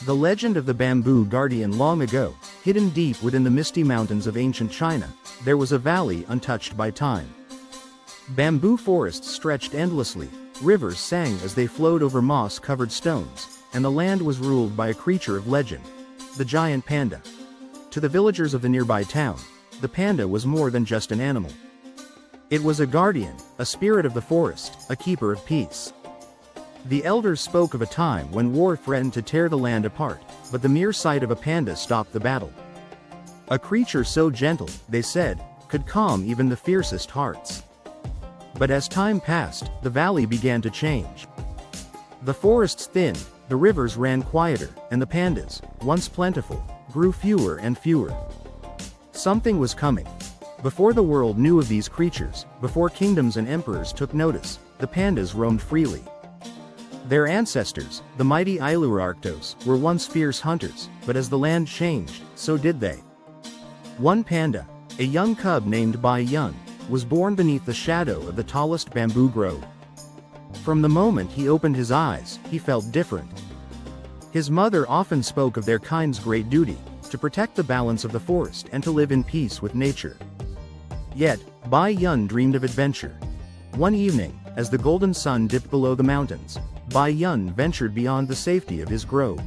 The legend of the bamboo guardian. Long ago, hidden deep within the misty mountains of ancient China, there was a valley untouched by time. Bamboo forests stretched endlessly, rivers sang as they flowed over moss-covered stones, and the land was ruled by a creature of legend, the giant panda. To the villagers of the nearby town, the panda was more than just an animal. It was a guardian, a spirit of the forest, a keeper of peace. The elders spoke of a time when war threatened to tear the land apart, but the mere sight of a panda stopped the battle. A creature so gentle, they said, could calm even the fiercest hearts. But as time passed, the valley began to change. The forests thinned, the rivers ran quieter, and the pandas, once plentiful, grew fewer and fewer. Something was coming. Before the world knew of these creatures, before kingdoms and emperors took notice, the pandas roamed freely. Their ancestors, the mighty Ailuarctos, were once fierce hunters, but as the land changed, so did they. One panda, a young cub named Bai Yun, was born beneath the shadow of the tallest bamboo grove. From the moment he opened his eyes, he felt different. His mother often spoke of their kind's great duty, to protect the balance of the forest and to live in peace with nature. Yet, Bai Yun dreamed of adventure. One evening, as the golden sun dipped below the mountains, Bai Yun ventured beyond the safety of his grove.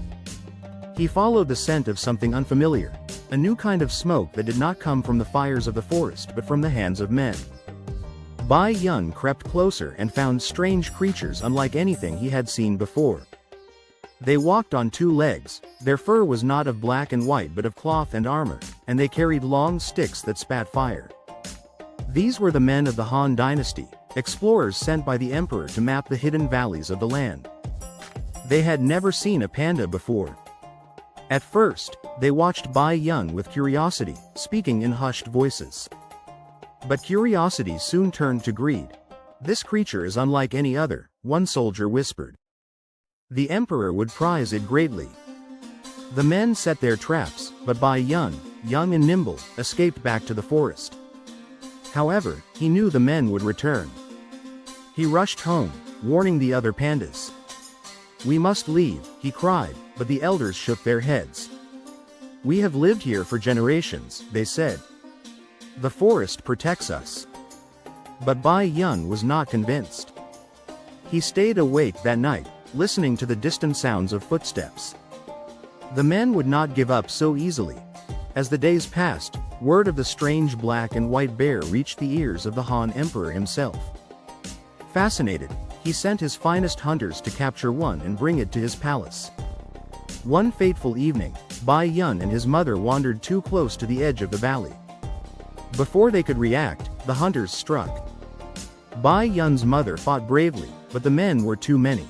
He followed the scent of something unfamiliar, a new kind of smoke that did not come from the fires of the forest but from the hands of men. Bai Yun crept closer and found strange creatures unlike anything he had seen before. They walked on two legs, their fur was not of black and white but of cloth and armor, and they carried long sticks that spat fire. These were the men of the Han dynasty, explorers sent by the emperor to map the hidden valleys of the land. They had never seen a panda before. At first, they watched Bai Yun with curiosity, speaking in hushed voices. But curiosity soon turned to greed. "This creature is unlike any other," one soldier whispered. "The emperor would prize it greatly." The men set their traps, but Bai Yun, young and nimble, escaped back to the forest. However, he knew the men would return. He rushed home, warning the other pandas. "We must leave," he cried, but the elders shook their heads. "We have lived here for generations," they said. "The forest protects us." But Bai Yun was not convinced. He stayed awake that night, listening to the distant sounds of footsteps. The men would not give up so easily. As the days passed, word of the strange black and white bear reached the ears of the Han Emperor himself. Fascinated, he sent his finest hunters to capture one and bring it to his palace. One fateful evening, Bai Yun and his mother wandered too close to the edge of the valley. Before they could react, the hunters struck. Bai Yun's mother fought bravely, but the men were too many.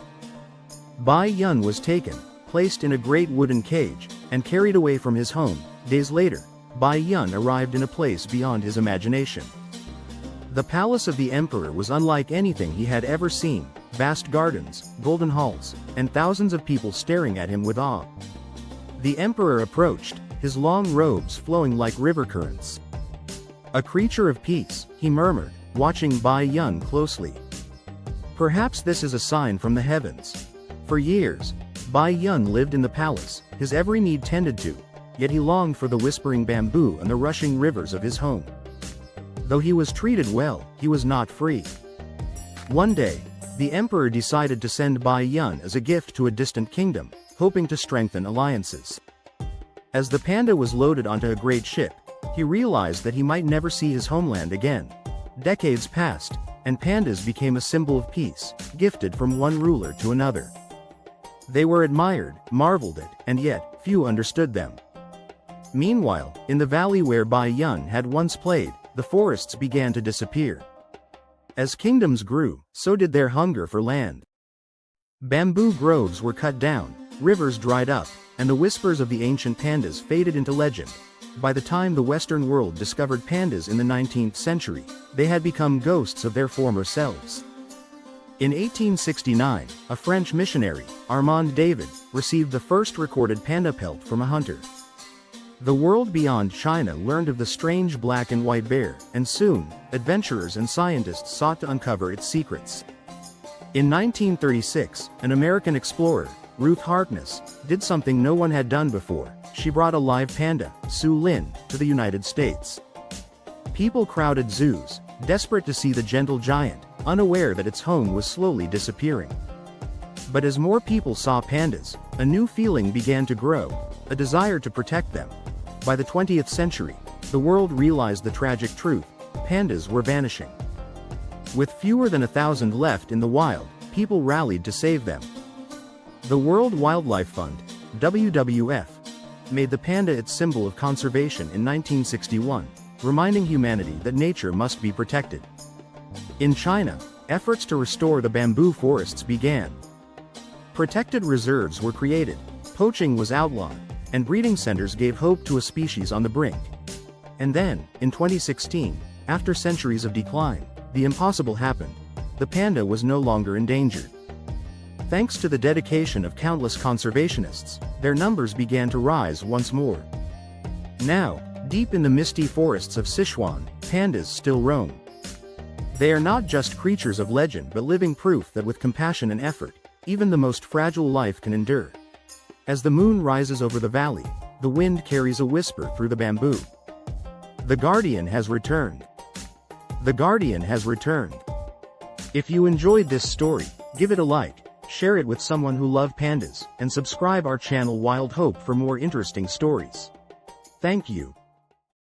Bai Yun was taken, placed in a great wooden cage, and carried away from his home. Days later, Bai Yun arrived in a place beyond his imagination. The palace of the emperor was unlike anything he had ever seen: vast gardens, golden halls, and thousands of people staring at him with awe. The emperor approached, his long robes flowing like river currents. "A creature of peace," he murmured, watching Bai Yun closely. "Perhaps this is a sign from the heavens." For years, Bai Yun lived in the palace, his every need tended to, yet he longed for the whispering bamboo and the rushing rivers of his home. Though he was treated well, he was not free. One day, the emperor decided to send Bai Yun as a gift to a distant kingdom, hoping to strengthen alliances. As the panda was loaded onto a great ship, he realized that he might never see his homeland again. Decades passed, and pandas became a symbol of peace, gifted from one ruler to another. They were admired, marveled at, and yet, few understood them. Meanwhile, in the valley where Bai Yun had once played, the forests began to disappear. As kingdoms grew, so did their hunger for land. Bamboo groves were cut down, rivers dried up, and the whispers of the ancient pandas faded into legend. By the time the Western world discovered pandas in the 19th century, they had become ghosts of their former selves. In 1869, a French missionary, Armand David, received the first recorded panda pelt from a hunter. The world beyond China learned of the strange black and white bear, and soon, adventurers and scientists sought to uncover its secrets. In 1936, an American explorer, Ruth Harkness, did something no one had done before. She brought a live panda, Su Lin, to the United States. People crowded zoos, desperate to see the gentle giant, unaware that its home was slowly disappearing. But as more people saw pandas, a new feeling began to grow, a desire to protect them. By the 20th century, the world realized the tragic truth: pandas were vanishing. With fewer than 1,000 left in the wild, people rallied to save them. The World Wildlife Fund, WWF, made the panda its symbol of conservation in 1961, reminding humanity that nature must be protected. In China, efforts to restore the bamboo forests began. Protected reserves were created, poaching was outlawed, and breeding centers gave hope to a species on the brink. And then, in 2016, after centuries of decline, the impossible happened. The panda was no longer endangered. Thanks to the dedication of countless conservationists, their numbers began to rise once more. Now, deep in the misty forests of Sichuan, pandas still roam. They are not just creatures of legend but living proof that with compassion and effort, even the most fragile life can endure. As the moon rises over the valley, the wind carries a whisper through the bamboo. The guardian has returned. The guardian has returned. If you enjoyed this story, give it a like, share it with someone who loves pandas, and subscribe our channel Wild Hope for more interesting stories. Thank you.